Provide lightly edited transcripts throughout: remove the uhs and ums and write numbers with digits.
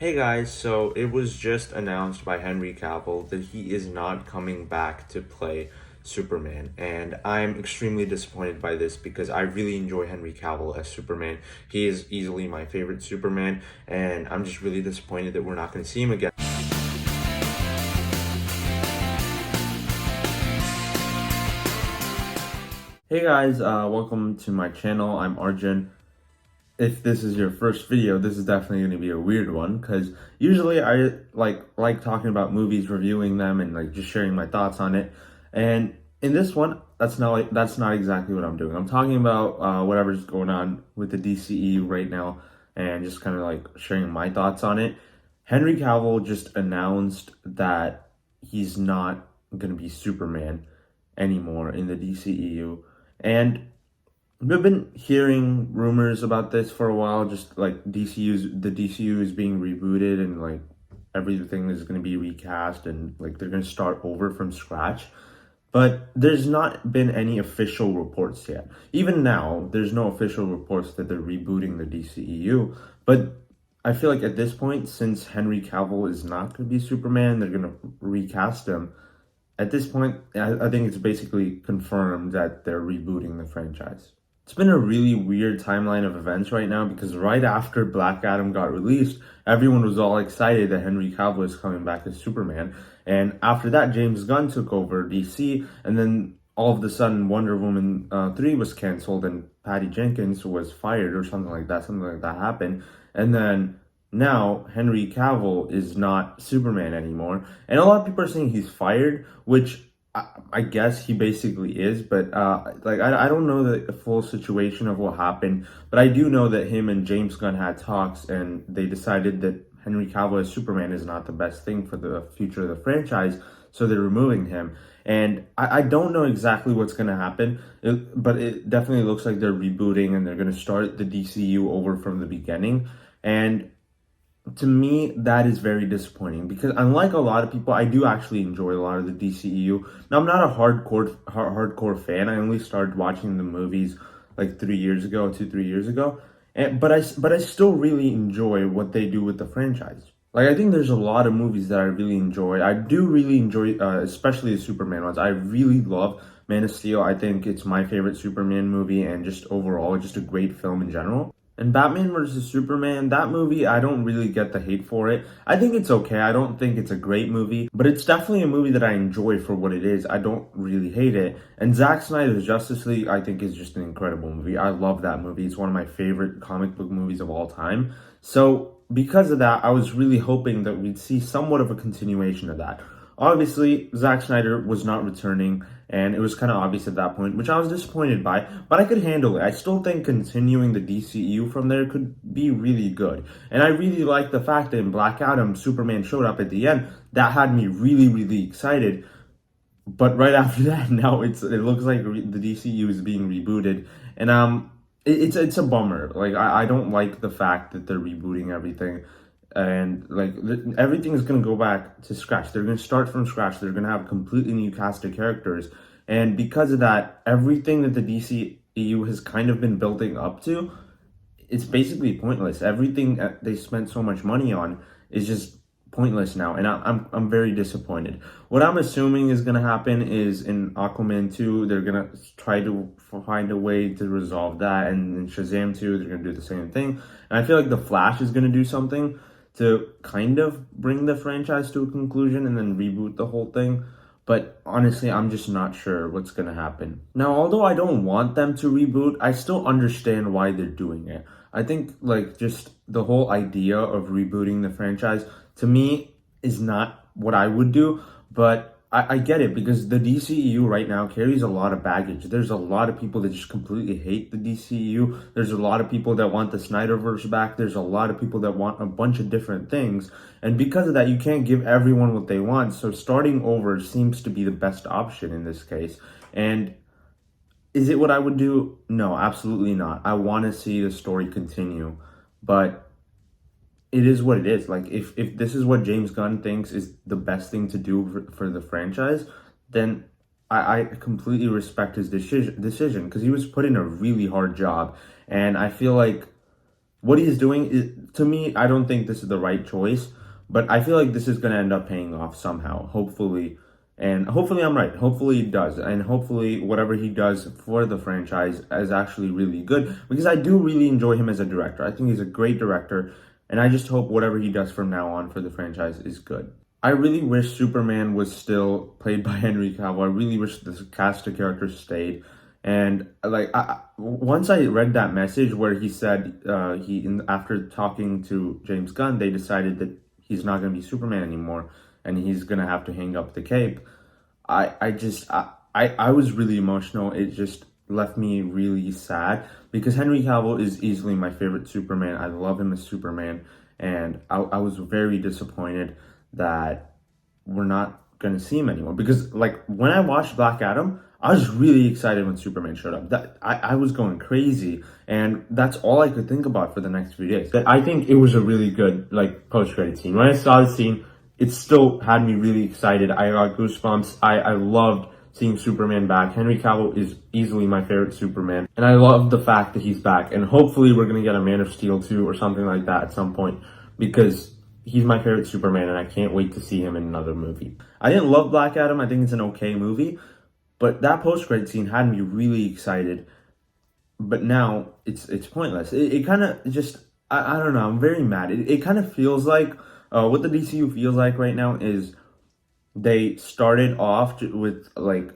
Hey guys, so it was just announced by Henry Cavill that he is not coming back to play Superman, and I'm extremely disappointed by this because I really enjoy Henry Cavill as Superman. He is easily my favorite Superman, and I'm just really disappointed that we're not going to see him again. Hey guys, welcome to my channel. I'm Arjun. If this is your first video, this is definitely going to be a weird one because usually I like talking about movies, reviewing them, and like just sharing my thoughts on it. And in this one, that's not exactly what I'm doing. I'm talking about whatever's going on with the DCEU right now, and just kind of like sharing my thoughts on it. Henry Cavill just announced that he's not going to be Superman anymore in the DCEU, and we've been hearing rumors about this for a while, just like the DCU is being rebooted and like everything is going to be recast and like they're going to start over from scratch. But there's not been any official reports yet. Even now, there's no official reports that they're rebooting the DCEU. But I feel like at this point, since Henry Cavill is not going to be Superman, they're going to recast him. At this point, I think it's basically confirmed that they're rebooting the franchise. It's been a really weird timeline of events right now because right after Black Adam got released, everyone was all excited that Henry Cavill is coming back as Superman. And after that, James Gunn took over DC, and then all of a sudden Wonder Woman 3 was canceled and Patty Jenkins was fired or something like that. Something like that happened. And then now Henry Cavill is not Superman anymore. And a lot of people are saying he's fired, which I guess he basically is, but I don't know the full situation of what happened, but I do know that him and James Gunn had talks and they decided that Henry Cavill as Superman is not the best thing for the future of the franchise, so they're removing him. And I don't know exactly what's going to happen, but it definitely looks like they're rebooting and they're going to start the DCU over from the beginning. And to me, that is very disappointing because unlike a lot of people, I do actually enjoy a lot of the DCEU. Now, I'm not a hardcore fan. I only started watching the movies like 3 years ago, 3 years ago, but I still really enjoy what they do with the franchise. Like I think there's a lot of movies that I really enjoy. I do really enjoy, especially the Superman ones. I really love Man of Steel. I think it's my favorite Superman movie, and just overall, just a great film in general. And Batman vs. Superman, that movie, I don't really get the hate for it. I think it's okay. I don't think it's a great movie, but it's definitely a movie that I enjoy for what it is. I don't really hate it. And Zack Snyder's Justice League, I think, is just an incredible movie. I love that movie. It's one of my favorite comic book movies of all time. So because of that, I was really hoping that we'd see somewhat of a continuation of that. Obviously, Zack Snyder was not returning, and it was kind of obvious at that point, which I was disappointed by, but I could handle it. I still think continuing the DCEU from there could be really good. And I really like the fact that in Black Adam, Superman showed up at the end. That had me really, really excited. But right after that, now it looks like the DCU is being rebooted, and it's a bummer. Like I don't like the fact that they're rebooting everything, and like everything is going to go back to scratch. They're going to start from scratch. They're going to have a completely new cast of characters, and because of that, everything that the DCEU has kind of been building up to, it's basically pointless. Everything that they spent so much money on is just pointless now, and I'm very disappointed. What I'm assuming is going to happen is in Aquaman 2, they're going to try to find a way to resolve that, and in Shazam 2, they're going to do the same thing. And I feel like The Flash is going to do something to kind of bring the franchise to a conclusion and then reboot the whole thing. But honestly, I'm just not sure what's going to happen. Now, although I don't want them to reboot, I still understand why they're doing it. I think like just the whole idea of rebooting the franchise to me is not what I would do, but I get it because the DCEU right now carries a lot of baggage. There's a lot of people that just completely hate the DCEU. There's a lot of people that want the Snyderverse back. There's a lot of people that want a bunch of different things. And because of that, you can't give everyone what they want. So starting over seems to be the best option in this case. And is it what I would do? No, absolutely not. I want to see the story continue, but it is what it is. Like if this is what James Gunn thinks is the best thing to do for the franchise, then I completely respect his decision because he was put in a really hard job, and I feel like what he's doing is, to me, I don't think this is the right choice, but I feel like this is going to end up paying off somehow, hopefully. And hopefully I'm right. Hopefully it does. And hopefully whatever he does for the franchise is actually really good, because I do really enjoy him as a director. I think he's a great director, and I just hope whatever he does from now on for the franchise is good. I really wish Superman was still played by Henry Cavill. I really wish this cast of characters stayed. And like, once I read that message where he said after talking to James Gunn, they decided that he's not going to be Superman anymore and he's going to have to hang up the cape. I was really emotional. It just left me really sad, because Henry Cavill is easily my favorite Superman. I love him as Superman, and I was very disappointed that we're not gonna see him anymore. Because like when I watched Black Adam, I was really excited when Superman showed up. That I was going crazy, and that's all I could think about for the next few days. I think it was a really good like post-credit scene. When I saw the scene, it still had me really excited. I got goosebumps. I loved seeing Superman back. Henry Cavill is easily my favorite Superman, and I love the fact that he's back. And hopefully we're gonna get a Man of Steel 2 or something like that at some point, because he's my favorite Superman, and I can't wait to see him in another movie. I didn't love Black Adam. I think it's an okay movie, but that post-credit scene had me really excited. But now it's pointless. It kind of just, I don't know. I'm very mad. It kind of feels like what the DCU feels like right now is they started off with like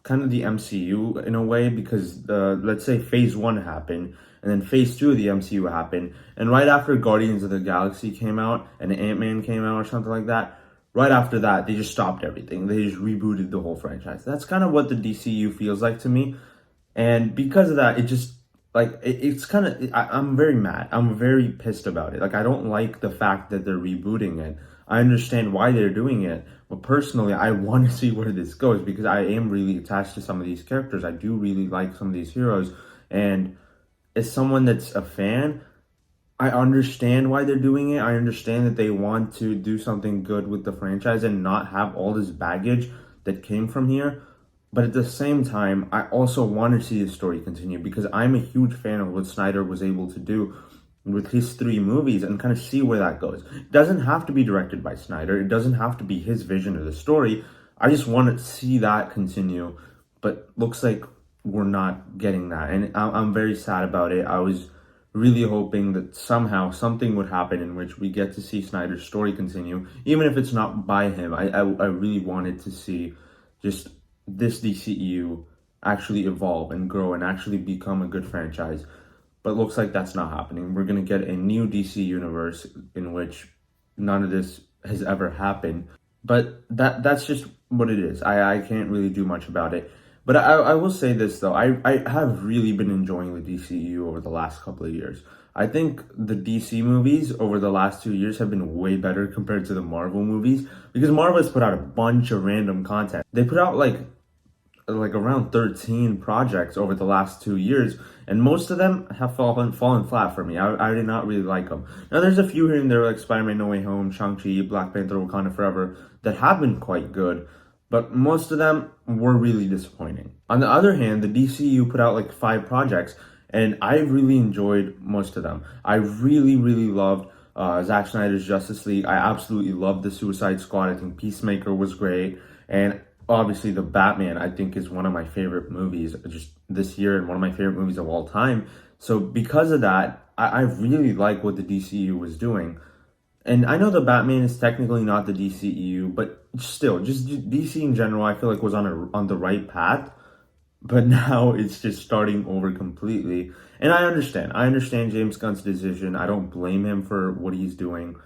kind of the MCU in a way, because let's say phase 1 happened, and then phase 2 of the MCU happened, and right after Guardians of the Galaxy came out and Ant-Man came out or something like that, right after that they just stopped everything. They just rebooted the whole franchise. That's kind of what the DCU feels like to me, and because of that, it just like it's kind of, I'm very mad. I'm very pissed about it. Like, I don't like the fact that they're rebooting it. I understand why they're doing it, but personally, I want to see where this goes, because I am really attached to some of these characters. I do really like some of these heroes, and as someone that's a fan, I understand why they're doing it. I understand that they want to do something good with the franchise and not have all this baggage that came from here. But at the same time, I also want to see the story continue, because I'm a huge fan of what Snyder was able to do with his 3 movies and kind of see where that goes. It doesn't have to be directed by Snyder. It doesn't have to be his vision of the story. I just want to see that continue, but looks like we're not getting that. And I'm very sad about it. I was really hoping that somehow something would happen in which we get to see Snyder's story continue, even if it's not by him. I really wanted to see just this DCEU actually evolve and grow and actually become a good franchise. But looks like that's not happening. We're going to get a new DC universe in which none of this has ever happened. But that's just what it is. I can't really do much about it. But I will say this, though. I have really been enjoying the DCEU over the last couple of years. I think the DC movies over the last 2 years have been way better compared to the Marvel movies, because Marvel has put out a bunch of random content. They put out like around 13 projects over the last 2 years, and most of them have fallen flat for me. I did not really like them. Now there's a few here and there, like Spider-Man No Way Home, Shang-Chi, Black Panther, Wakanda Forever, that have been quite good, but most of them were really disappointing. On the other hand, the DCU put out like 5 projects, and I really enjoyed most of them. I really loved Zack Snyder's Justice League. I absolutely loved the Suicide Squad. I think Peacemaker was great, and obviously the Batman, I think, is one of my favorite movies just this year, and one of my favorite movies of all time. So because of that, I really like what the DCU was doing. And I know the Batman is technically not the DCEU, but still, just DC in general, I feel like was on the right path. But now it's just starting over completely. And I understand James Gunn's decision. I don't blame him for what he's doing.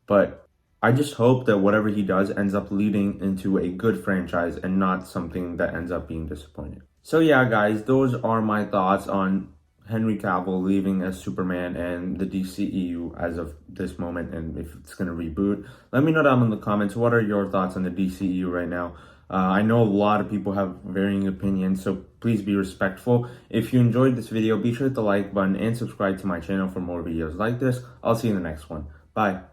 But I just hope that whatever he does ends up leading into a good franchise and not something that ends up being disappointing. So yeah, guys, those are my thoughts on Henry Cavill leaving as Superman and the DCEU as of this moment, and if it's going to reboot. Let me know down in the comments, what are your thoughts on the DCEU right now? I know a lot of people have varying opinions, so please be respectful. If you enjoyed this video, be sure to hit the like button and subscribe to my channel for more videos like this. I'll see you in the next one. Bye.